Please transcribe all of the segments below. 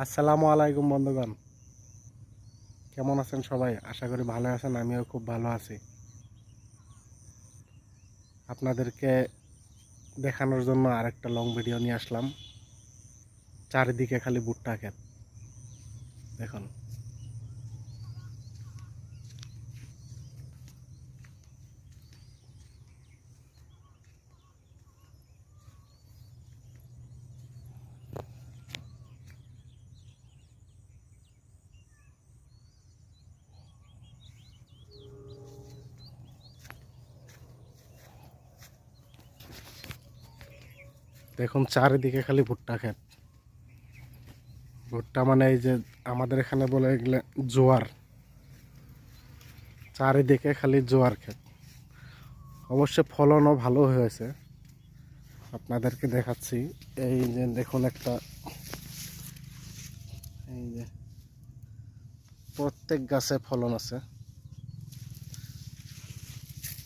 আসসালামু আলাইকুম বন্ধুগণ, কেমন আছেন সবাই? আশা করি ভালো আছেন। আমিও খুব ভালো আছি। আপনাদেরকে দেখানোর জন্য আরেকটা লং ভিডিও নিয়ে আসলাম। চারিদিকে খালি ভুট্টা ক্ষেত দেখুন। দেখুন চারিদিকে খালি ভুট্টা ক্ষেত। ভুট্টা মানে এই যে আমাদের এখানে বলে এগুলো জোয়ার। চারিদিকে খালি জোয়ার ক্ষেত। অবশ্য ফলনও ভালো হয়েছে, আপনাদেরকে দেখাচ্ছি। এই যে দেখুন একটা, এই যে প্রত্যেক গাছে ফলন আছে।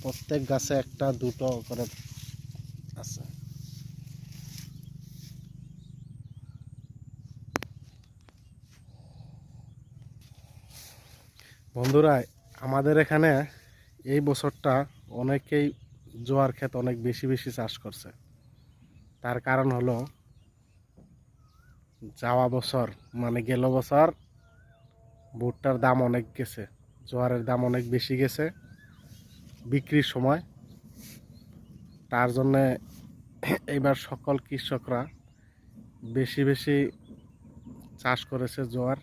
প্রত্যেক গাছে একটা দুটো করে আছে। বন্ধুরা, আমাদের এখানে এই বছরটা অনেকেই জোয়ার ক্ষেত অনেক বেশি বেশি চাষ করছে। তার কারণ হলো যাওয়া বছর মানে গেল বছর ভুট্টার দাম অনেক গেছে, জোয়ারের দাম অনেক বেশি গেছে বিক্রির সময়। তার জন্যে এইবার সকল কৃষকরা বেশি বেশি চাষ করেছে জোয়ার।